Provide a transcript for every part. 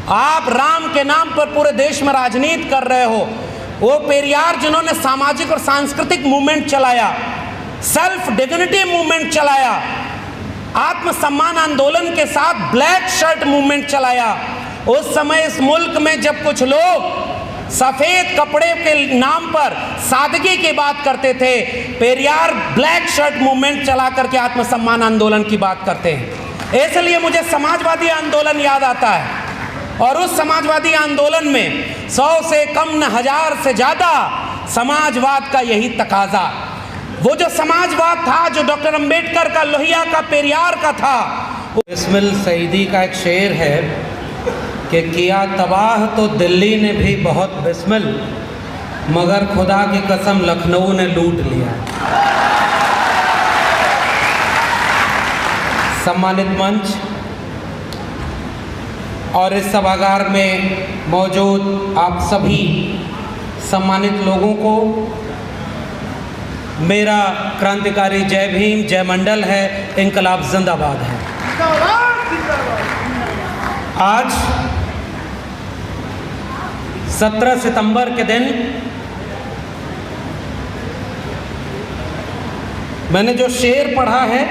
आप राम के नाम पर पूरे देश में राजनीति कर रहे हो। वो पेरियार जिन्होंने सामाजिक और सांस्कृतिक मूवमेंट चलाया, सेल्फ डिग्निटी मूवमेंट चलाया, आत्मसम्मान आंदोलन के साथ ब्लैक शर्ट मूवमेंट चलाया, उस समय इस मुल्क में जब कुछ लोग सफेद कपड़े के नाम पर सादगी की बात करते थे, पेरियार ब्लैक शर्ट मूवमेंट चला करके आत्मसम्मान आंदोलन की बात करते हैं। इसलिए मुझे समाजवादी आंदोलन याद आता है, और उस समाजवादी आंदोलन में 100 से कम न 1000 से ज़्यादा समाजवाद का यही तकाजा, वो जो समाजवाद था जो डॉक्टर अंबेडकर का, लोहिया का, पेरियार का था। बिस्मिल सईदी का एक शेर है कि किया तबाह तो दिल्ली ने भी बहुत बिस्मिल, मगर खुदा की कसम लखनऊ ने लूट लिया। सम्मानित मंच और इस सभागार में मौजूद आप सभी सम्मानित लोगों को मेरा क्रांतिकारी जय भीम, जय मंडल है, इंकलाब जिंदाबाद है। आज 17 सितंबर के दिन मैंने जो शेर पढ़ा है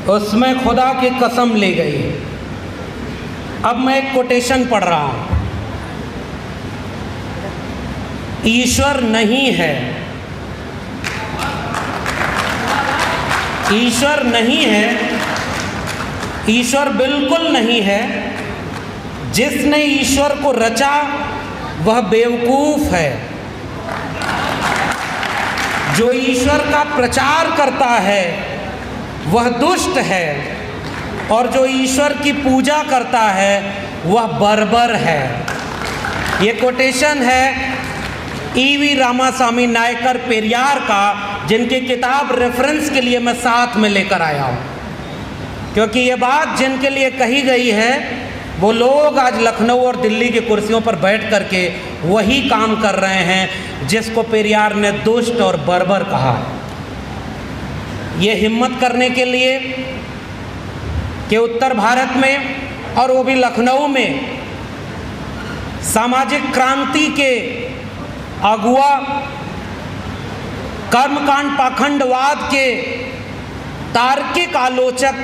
उसमें खुदा की कसम ली गई है। अब मैं एक कोटेशन पढ़ रहा हूं। ईश्वर नहीं है, ईश्वर नहीं है, ईश्वर बिल्कुल नहीं है। जिसने ईश्वर को रचा वह बेवकूफ है। जो ईश्वर का प्रचार करता है वह दुष्ट है, और जो ईश्वर की पूजा करता है वह बर्बर है। ये कोटेशन है ईवी रामास्वामी नायकर पेरियार का, जिनकी किताब रेफरेंस के लिए मैं साथ में लेकर आया हूँ, क्योंकि ये बात जिनके लिए कही गई है वो लोग आज लखनऊ और दिल्ली की कुर्सियों पर बैठ करके वही काम कर रहे हैं जिसको पेरियार ने दुष्ट और बर्बर कहा। ये हिम्मत करने के लिए कि उत्तर भारत में और वो भी लखनऊ में सामाजिक क्रांति के अगुआ, कर्मकांड पाखंडवाद के तार्किक आलोचक,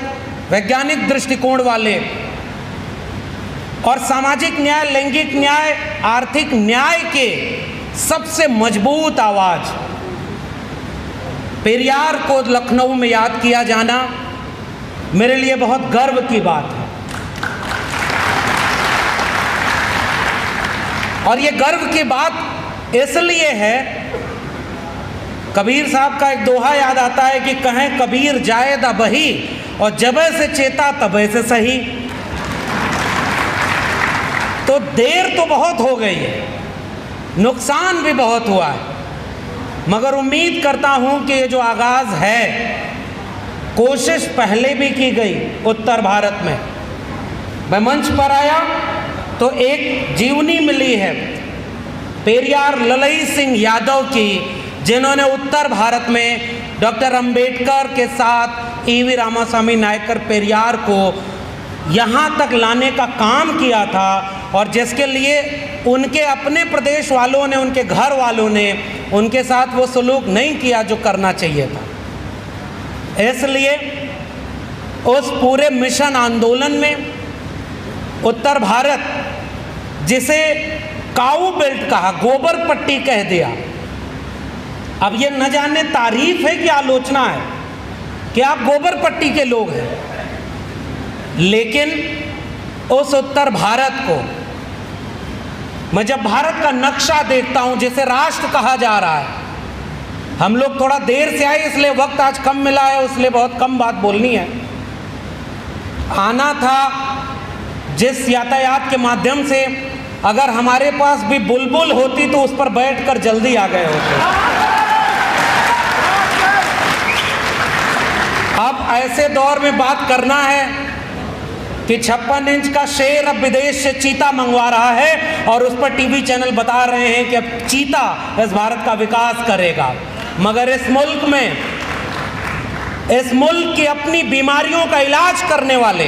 वैज्ञानिक दृष्टिकोण वाले और सामाजिक न्याय, लैंगिक न्याय, आर्थिक न्याय के सबसे मजबूत आवाज पेरियार को लखनऊ में याद किया जाना मेरे लिए बहुत गर्व की बात है। और ये गर्व की बात इसलिए है, कबीर साहब का एक दोहा याद आता है कि कहें कबीर जाए दा बही, और जबे से चेता तबे से सही। तो देर तो बहुत हो गई है, नुकसान भी बहुत हुआ है, मगर उम्मीद करता हूं कि ये जो आगाज है, कोशिश पहले भी की गई उत्तर भारत में। मैं मंच पर आया तो एक जीवनी मिली है पेरियार ललई सिंह यादव की, जिन्होंने उत्तर भारत में डॉक्टर अंबेडकर के साथ ईवी रामास्वामी नायकर पेरियार को यहाँ तक लाने का काम किया था, और जिसके लिए उनके अपने प्रदेश वालों ने, उनके घर वालों ने उनके साथ वो सलूक नहीं किया जो करना चाहिए था। इसलिए उस पूरे मिशन आंदोलन में उत्तर भारत, जिसे काऊ बेल्ट कहा, गोबर पट्टी कह दिया। अब ये न जाने तारीफ है कि आलोचना है कि आप गोबर पट्टी के लोग हैं, लेकिन उस उत्तर भारत को मैं जब भारत का नक्शा देखता हूं, जिसे राष्ट्र कहा जा रहा है, हम लोग थोड़ा देर से आए इसलिए वक्त आज कम मिला है, इसलिए बहुत कम बात बोलनी है। आना था जिस यातायात के माध्यम से, अगर हमारे पास भी बुलबुल होती तो उस पर बैठकर जल्दी आ गए होते। अब ऐसे दौर में बात करना है कि 56 इंच का शेर अब विदेश से चीता मंगवा रहा है, और उस पर टीवी चैनल बता रहे हैं कि अब चीता इस भारत का विकास करेगा। मगर इस मुल्क में, इस मुल्क की अपनी बीमारियों का इलाज करने वाले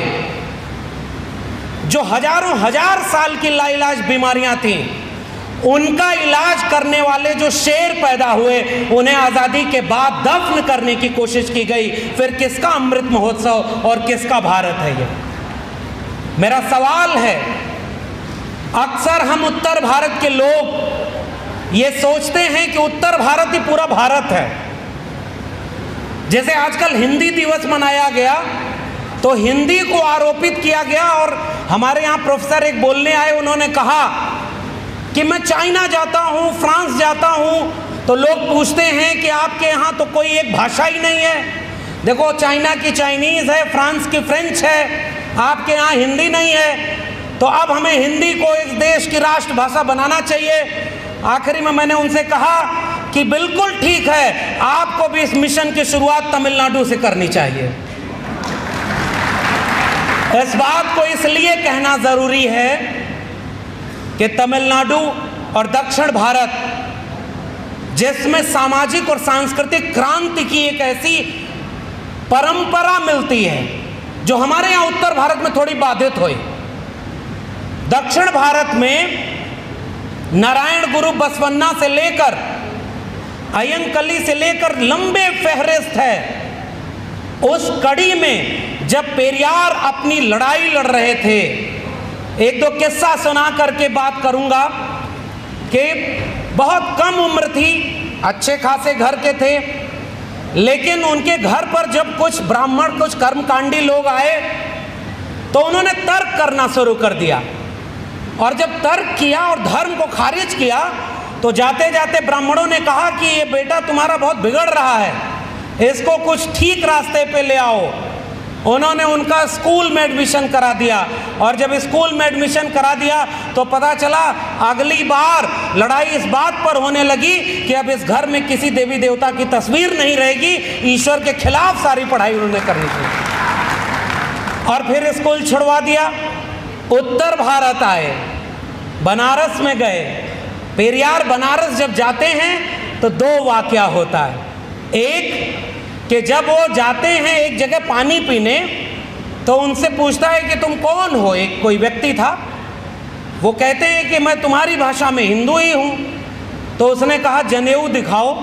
जो हजारों हजार साल की लाइलाज बीमारियां थीं, उनका इलाज करने वाले जो शेर पैदा हुए, उन्हें आज़ादी के बाद दफन करने की कोशिश की गई। फिर किसका अमृत महोत्सव और किसका भारत है ये? मेरा सवाल है, अक्सर हम उत्तर भारत के लोग ये सोचते हैं कि उत्तर भारत ही पूरा भारत है। जैसे आजकल हिंदी दिवस मनाया गया तो हिंदी को आरोपित किया गया, और हमारे यहाँ प्रोफेसर एक बोलने आए, उन्होंने कहा कि मैं चाइना जाता हूँ, फ्रांस जाता हूँ, तो लोग पूछते हैं कि आपके यहाँ तो कोई एक भाषा ही नहीं है। देखो, चाइना की चाइनीज़ है, फ्रांस की फ्रेंच है, आपके यहाँ हिंदी नहीं है, तो अब हमें हिंदी को इस देश की राष्ट्रभाषा बनाना चाहिए। आखिरी में मैंने उनसे कहा कि बिल्कुल ठीक है, आपको भी इस मिशन की शुरुआत तमिलनाडु से करनी चाहिए। इस बात को इसलिए कहना ज़रूरी है कि तमिलनाडु और दक्षिण भारत, जिसमें सामाजिक और सांस्कृतिक क्रांति की एक ऐसी परंपरा मिलती है जो हमारे यहाँ उत्तर भारत में थोड़ी बाधित हुई। दक्षिण भारत में नारायण गुरु बसवन्ना से लेकर अयंकली से लेकर लंबे फहरिस्त है। उस कड़ी में जब पेरियार अपनी लड़ाई लड़ रहे थे, एक दो किस्सा सुना करके बात करूंगा कि बहुत कम उम्र थी, अच्छे खासे घर के थे, लेकिन उनके घर पर जब कुछ ब्राह्मण, कुछ कर्मकांडी लोग आए तो उन्होंने तर्क करना शुरू कर दिया। और जब तर्क किया और धर्म को खारिज किया तो जाते जाते ब्राह्मणों ने कहा कि ये बेटा तुम्हारा बहुत बिगड़ रहा है, इसको कुछ ठीक रास्ते पे ले आओ। उन्होंने उनका स्कूल में एडमिशन करा दिया, और जब स्कूल में एडमिशन करा दिया तो पता चला अगली बार लड़ाई इस बात पर होने लगी कि अब इस घर में किसी देवी देवता की तस्वीर नहीं रहेगी, ईश्वर के खिलाफ सारी पढ़ाई उन्होंने करनी थी। और फिर स्कूल छुड़वा दिया, उत्तर भारत आए, बनारस में गए। पेरियार बनारस जब जाते हैं तो दो वाकया होता है। एक कि जब वो जाते हैं एक जगह पानी पीने, तो उनसे पूछता है कि तुम कौन हो। एक कोई व्यक्ति था, वो कहते हैं कि मैं तुम्हारी भाषा में हिंदू ही हूँ। तो उसने कहा जनेऊ दिखाओ।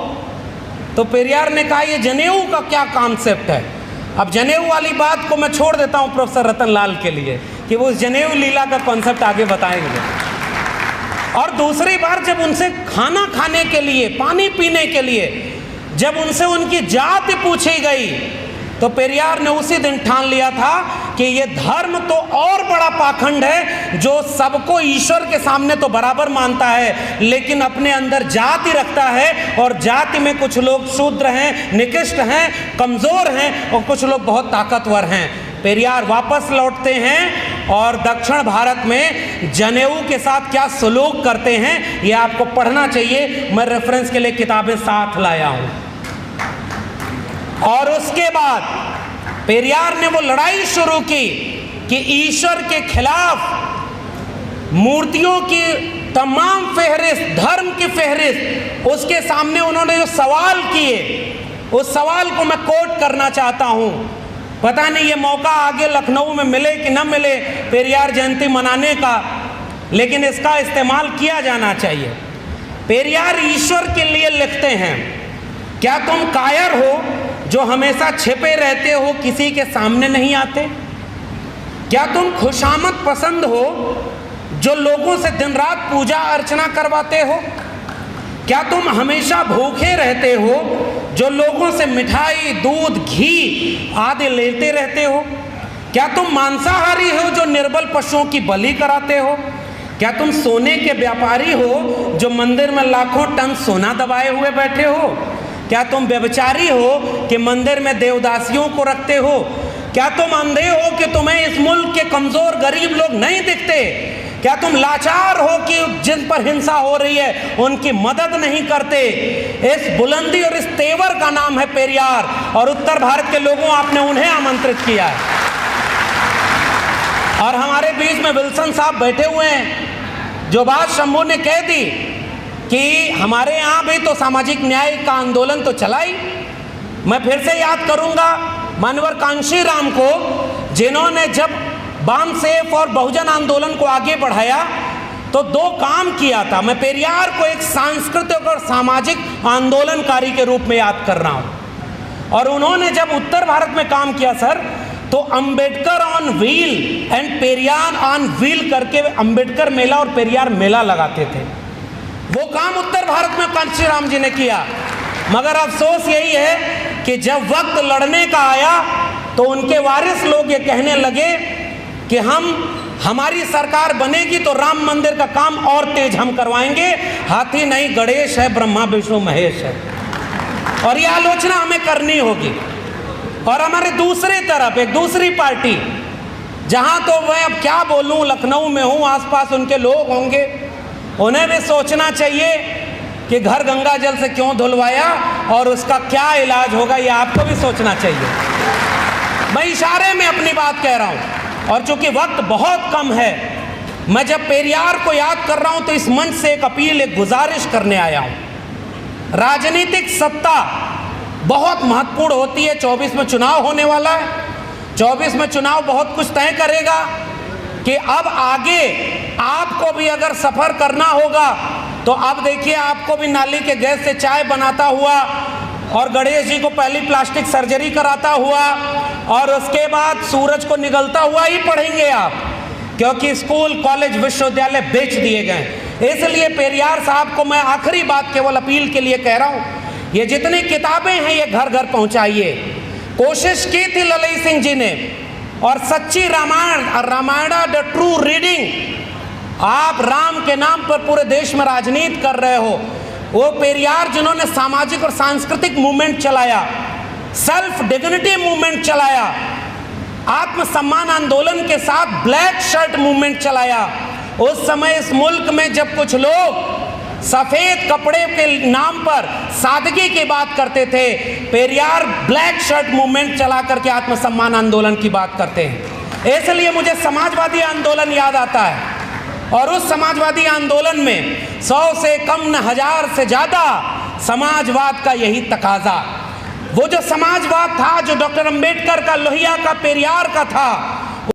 तो पेरियार ने कहा ये जनेऊ का क्या कॉन्सेप्ट है। अब जनेऊ वाली बात को मैं छोड़ देता हूँ प्रोफेसर रतन लाल के लिए कि वो जनेऊ लीला का कॉन्सेप्ट आगे बताएंगे। और दूसरी बार जब उनसे खाना खाने के लिए, पानी पीने के लिए जब उनसे उनकी जाति पूछी गई, तो पेरियार ने उसी दिन ठान लिया था कि ये धर्म तो और बड़ा पाखंड है जो सबको ईश्वर के सामने तो बराबर मानता है, लेकिन अपने अंदर जाति रखता है, और जाति में कुछ लोग शूद्र हैं, निकृष्ट हैं, कमज़ोर हैं, और कुछ लोग बहुत ताकतवर हैं। पेरियार वापस लौटते हैं और दक्षिण भारत में जनेऊ के साथ क्या सलूक करते हैं ये आपको पढ़ना चाहिए। मैं रेफरेंस के लिए किताबें साथ लाया हूँ। और उसके बाद पेरियार ने वो लड़ाई शुरू की कि ईश्वर के खिलाफ मूर्तियों की तमाम फहरिस्त, धर्म की फहरिस्त, उसके सामने उन्होंने जो सवाल किए, उस सवाल को मैं कोट करना चाहता हूँ। पता नहीं ये मौका आगे लखनऊ में मिले कि न मिले पेरियार जयंती मनाने का, लेकिन इसका इस्तेमाल किया जाना चाहिए। पेरियार ईश्वर के लिए लिखते हैं, क्या तुम कायर हो जो हमेशा छिपे रहते हो, किसी के सामने नहीं आते? क्या तुम खुशामद पसंद हो जो लोगों से दिन रात पूजा अर्चना करवाते हो? क्या तुम हमेशा भूखे रहते हो जो लोगों से मिठाई, दूध, घी आदि लेते रहते हो? क्या तुम मांसाहारी हो जो निर्बल पशुओं की बलि कराते हो? क्या तुम सोने के व्यापारी हो जो मंदिर में लाखों टन सोना दबाए हुए बैठे हो? क्या तुम व्यभिचारी हो कि मंदिर में देवदासियों को रखते हो? क्या तुम अंधे हो कि तुम्हें इस मुल्क के कमज़ोर गरीब लोग नहीं दिखते? क्या तुम लाचार हो कि जिन पर हिंसा हो रही है उनकी मदद नहीं करते? इस बुलंदी और इस तेवर का नाम है पेरियार, और उत्तर भारत के लोगों आपने उन्हें आमंत्रित किया है। और हमारे बीच में विल्सन साहब बैठे हुए हैं, जो बात शंभू ने कह दी कि हमारे यहाँ भी तो सामाजिक न्याय का आंदोलन तो चला ही। मैं फिर से याद करूँगा मानवर कांशीराम को, जिन्होंने जब बामसेफ और बहुजन आंदोलन को आगे बढ़ाया तो दो काम किया था। मैं पेरियार को एक सांस्कृतिक और सामाजिक आंदोलनकारी के रूप में याद कर रहा हूँ। और उन्होंने जब उत्तर भारत में काम किया सर, तो Ambedkar on wheel and Periyar on wheel करके अंबेडकर मेला और पेरियार मेला लगाते थे। वो काम उत्तर भारत में कांशीराम जी ने किया। मगर अफसोस यही है कि जब वक्त लड़ने का आया तो उनके वारिस लोग ये कहने लगे कि हमारी सरकार बनेगी तो राम मंदिर का काम और तेज हम करवाएंगे। हाथी नहीं गणेश है, ब्रह्मा विष्णु महेश है। और ये आलोचना हमें करनी होगी। और हमारे दूसरी तरफ एक दूसरी पार्टी, जहां तो मैं अब क्या बोलूं, लखनऊ में हूं, आसपास उनके लोग होंगे, उन्हें भी सोचना चाहिए कि घर गंगा जल से क्यों धुलवाया और उसका क्या इलाज होगा, ये आपको भी सोचना चाहिए। मैं इशारे में अपनी बात कह रहा हूं। और चूंकि वक्त बहुत कम है, मैं जब पेरियार को याद कर रहा हूं तो इस मंच से एक अपील, एक गुजारिश करने आया हूं। राजनीतिक सत्ता बहुत महत्वपूर्ण होती है। 24 में चुनाव होने वाला है। 24 में चुनाव बहुत कुछ तय करेगा कि अब आगे आपको भी अगर सफर करना होगा तो अब देखिए, आपको भी नाली के गैस से चाय बनाता हुआ और गणेश जी को पहली प्लास्टिक सर्जरी कराता हुआ और उसके बाद सूरज को निगलता हुआ ही पढ़ेंगे आप, क्योंकि स्कूल कॉलेज विश्वविद्यालय बेच दिए गए। इसलिए पेरियार साहब को मैं आखिरी बात केवल अपील के लिए कह रहा हूं, ये जितनी किताबें हैं ये घर घर पहुंचाइए। कोशिश की थी ललई सिंह जी ने, और सच्ची रामायण द ट्रू रीडिंग। आप राम के नाम पर पूरे देश में राजनीति कर रहे हो। वो पेरियार जिन्होंने सामाजिक और सांस्कृतिक मूवमेंट चलाया, सेल्फ डिग्निटी मूवमेंट चलाया, आत्मसम्मान आंदोलन के साथ ब्लैक शर्ट मूवमेंट चलाया। उस समय इस मुल्क में जब कुछ लोग सफेद कपड़े के नाम पर सादगी की बात करते थे, पेरियार ब्लैक शर्ट मूवमेंट चला करके आत्मसम्मान आंदोलन की बात करते हैं। इसलिए मुझे समाजवादी आंदोलन याद आता है। और उस समाजवादी आंदोलन में 100 से कम न 1000 से ज्यादा समाजवाद का यही तकाजा। वो जो समाजवाद था, जो डॉक्टर अंबेडकर का, लोहिया का, पेरियार का था,